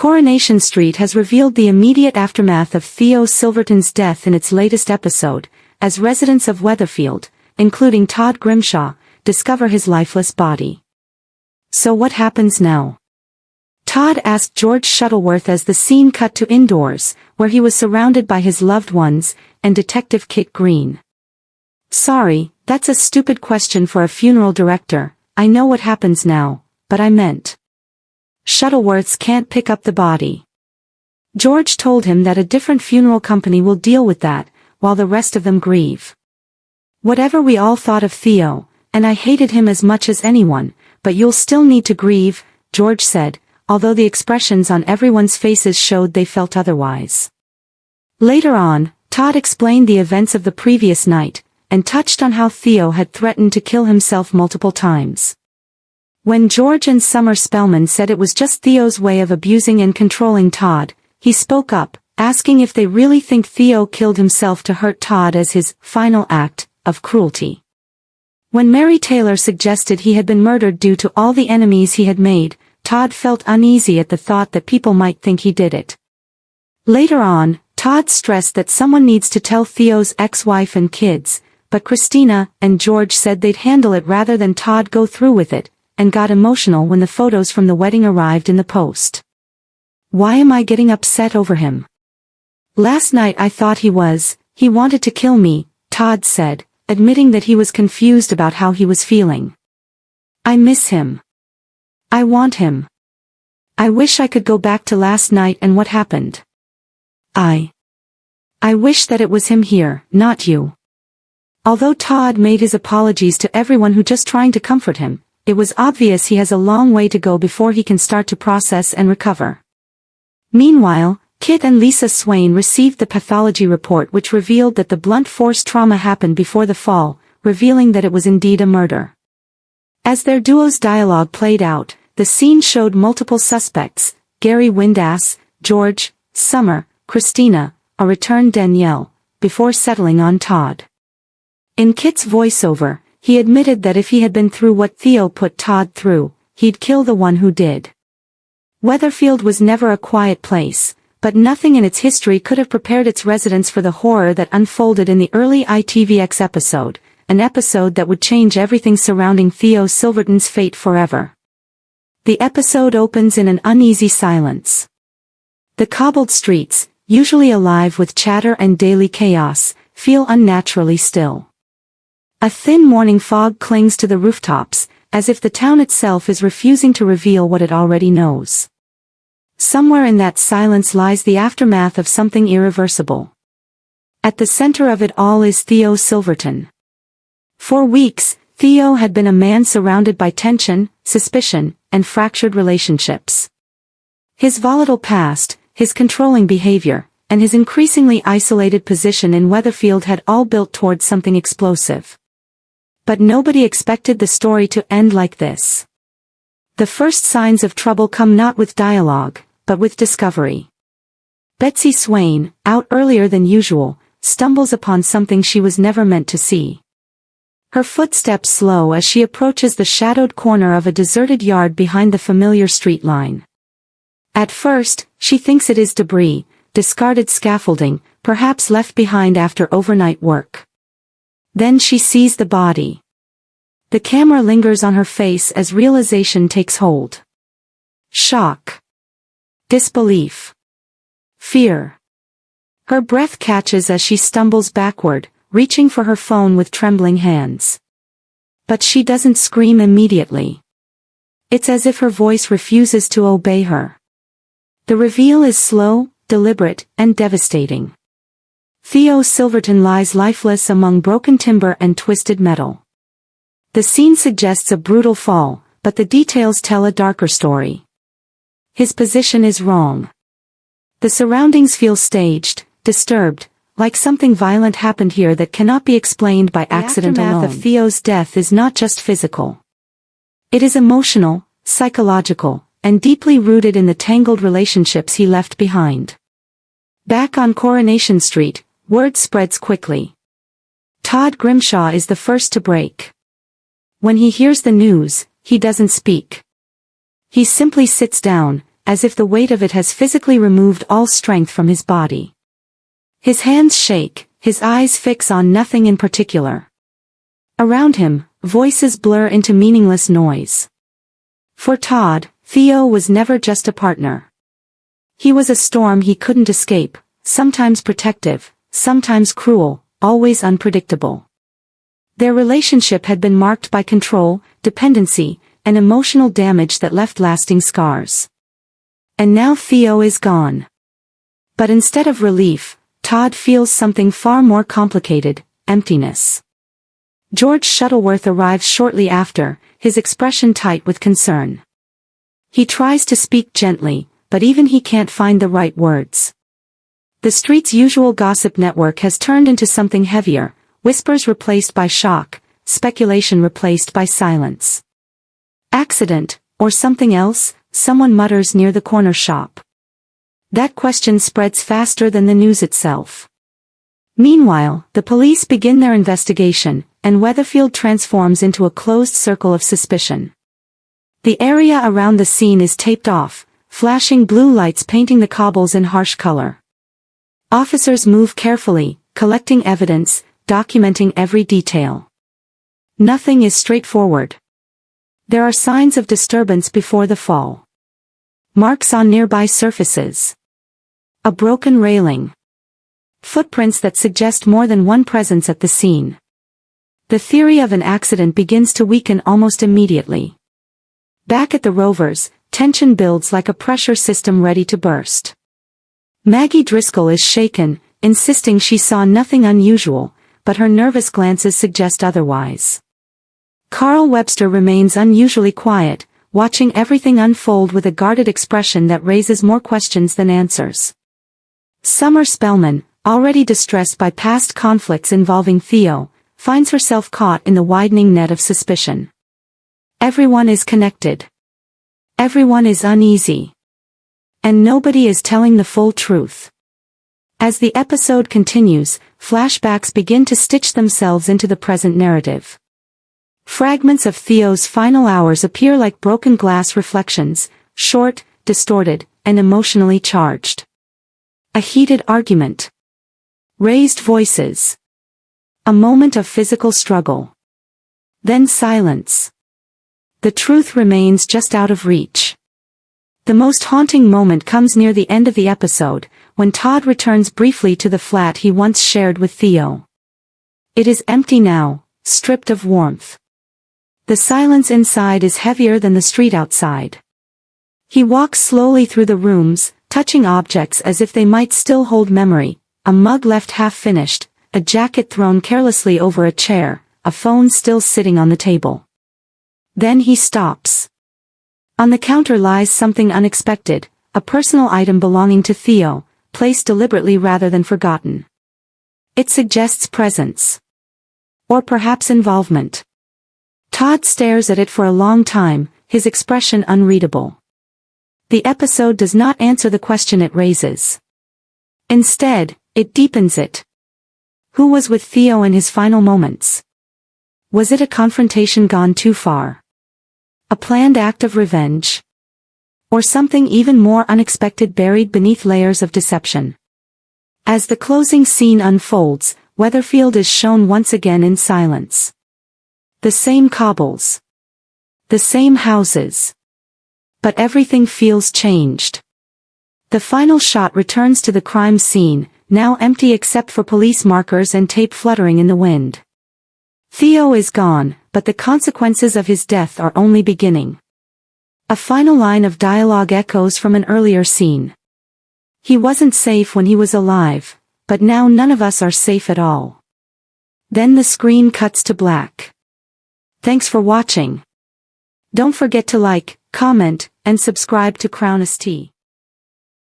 Coronation Street has revealed the immediate aftermath of Theo Silverton's death in its latest episode, as residents of Weatherfield, including Todd Grimshaw, discover his lifeless body. So what happens now? Todd asked George Shuttleworth as the scene cut to indoors, where he was surrounded by his loved ones, and Detective Kit Green. "Sorry, that's a stupid question for a funeral director. I know what happens now, but I meant Shuttleworths can't pick up the body." George told him that a different funeral company will deal with that, while the rest of them grieve. "Whatever we all thought of Theo, and I hated him as much as anyone, but you'll still need to grieve," George said, although the expressions on everyone's faces showed they felt otherwise. Later on, Todd explained the events of the previous night, and touched on how Theo had threatened to kill himself multiple times. When George and Summer Spellman said it was just Theo's way of abusing and controlling Todd, he spoke up, asking if they really think Theo killed himself to hurt Todd as his final act of cruelty. When Mary Taylor suggested he had been murdered due to all the enemies he had made, Todd felt uneasy at the thought that people might think he did it. Later on, Todd stressed that someone needs to tell Theo's ex-wife and kids, but Christina and George said they'd handle it rather than Todd go through with it, and got emotional when the photos from the wedding arrived in the post. "Why am I getting upset over him? Last night I thought he wanted to kill me," Todd said, admitting that he was confused about how he was feeling. "I miss him. I want him. I wish I could go back to last night and what happened. I wish that it was him here, not you." Although Todd made his apologies to everyone who just trying to comfort him, it was obvious he has a long way to go before he can start to process and recover. Meanwhile, Kit and Lisa Swain received the pathology report which revealed that the blunt force trauma happened before the fall, revealing that it was indeed a murder. As their duo's dialogue played out, the scene showed multiple suspects: Gary Windass, George, Summer, Christina, a returned Danielle, before settling on Todd. In Kit's voiceover, he admitted that if he had been through what Theo put Todd through, he'd kill the one who did. Weatherfield was never a quiet place, but nothing in its history could have prepared its residents for the horror that unfolded in the early ITVX episode, an episode that would change everything surrounding Theo Silverton's fate forever. The episode opens in an uneasy silence. The cobbled streets, usually alive with chatter and daily chaos, feel unnaturally still. A thin morning fog clings to the rooftops, as if the town itself is refusing to reveal what it already knows. Somewhere in that silence lies the aftermath of something irreversible. At the center of it all is Theo Silverton. For weeks, Theo had been a man surrounded by tension, suspicion, and fractured relationships. His volatile past, his controlling behavior, and his increasingly isolated position in Weatherfield had all built towards something explosive. But nobody expected the story to end like this. The first signs of trouble come not with dialogue, but with discovery. Betsy Swain, out earlier than usual, stumbles upon something she was never meant to see. Her footsteps slow as she approaches the shadowed corner of a deserted yard behind the familiar street line. At first, she thinks it is debris, discarded scaffolding, perhaps left behind after overnight work. Then she sees the body. The camera lingers on her face as realization takes hold. Shock. Disbelief. Fear. Her breath catches as she stumbles backward, reaching for her phone with trembling hands. But she doesn't scream immediately. It's as if her voice refuses to obey her. The reveal is slow, deliberate, and devastating. Theo Silverton lies lifeless among broken timber and twisted metal. The scene suggests a brutal fall, but the details tell a darker story. His position is wrong. The surroundings feel staged, disturbed, like something violent happened here that cannot be explained by accident alone. The aftermath of Theo's death is not just physical. It is emotional, psychological, and deeply rooted in the tangled relationships he left behind. Back on Coronation Street, word spreads quickly. Todd Grimshaw is the first to break. When he hears the news, he doesn't speak. He simply sits down, as if the weight of it has physically removed all strength from his body. His hands shake, his eyes fix on nothing in particular. Around him, voices blur into meaningless noise. For Todd, Theo was never just a partner. He was a storm he couldn't escape, sometimes protective, sometimes cruel, always unpredictable. Their relationship had been marked by control, dependency, and emotional damage that left lasting scars. And now Theo is gone. But instead of relief, Todd feels something far more complicated: emptiness. George Shuttleworth arrives shortly after, his expression tight with concern. He tries to speak gently, but even he can't find the right words. The street's usual gossip network has turned into something heavier, whispers replaced by shock, speculation replaced by silence. Accident, or something else, someone mutters near the corner shop. That question spreads faster than the news itself. Meanwhile, the police begin their investigation, and Weatherfield transforms into a closed circle of suspicion. The area around the scene is taped off, flashing blue lights painting the cobbles in harsh color. Officers move carefully, collecting evidence, documenting every detail. Nothing is straightforward. There are signs of disturbance before the fall. Marks on nearby surfaces. A broken railing. Footprints that suggest more than one presence at the scene. The theory of an accident begins to weaken almost immediately. Back at the Rovers, tension builds like a pressure system ready to burst. Maggie Driscoll is shaken, insisting she saw nothing unusual, but her nervous glances suggest otherwise. Carl Webster remains unusually quiet, watching everything unfold with a guarded expression that raises more questions than answers. Summer Spellman, already distressed by past conflicts involving Theo, finds herself caught in the widening net of suspicion. Everyone is connected. Everyone is uneasy. And nobody is telling the full truth. As the episode continues, flashbacks begin to stitch themselves into the present narrative. Fragments of Theo's final hours appear like broken glass reflections, short, distorted, and emotionally charged. A heated argument. Raised voices. A moment of physical struggle. Then silence. The truth remains just out of reach. The most haunting moment comes near the end of the episode, when Todd returns briefly to the flat he once shared with Theo. It is empty now, stripped of warmth. The silence inside is heavier than the street outside. He walks slowly through the rooms, touching objects as if they might still hold memory: a mug left half-finished, a jacket thrown carelessly over a chair, a phone still sitting on the table. Then he stops. On the counter lies something unexpected, a personal item belonging to Theo, placed deliberately rather than forgotten. It suggests presence. Or perhaps involvement. Todd stares at it for a long time, his expression unreadable. The episode does not answer the question it raises. Instead, it deepens it. Who was with Theo in his final moments? Was it a confrontation gone too far? A planned act of revenge? Or something even more unexpected buried beneath layers of deception? As the closing scene unfolds, Weatherfield is shown once again in silence. The same cobbles. The same houses. But everything feels changed. The final shot returns to the crime scene, now empty except for police markers and tape fluttering in the wind. Theo is gone, but the consequences of his death are only beginning. A final line of dialogue echoes from an earlier scene. He wasn't safe when he was alive, but now none of us are safe at all. Then the screen cuts to black. Thanks for watching. Don't forget to like, comment, and subscribe to Crown ST.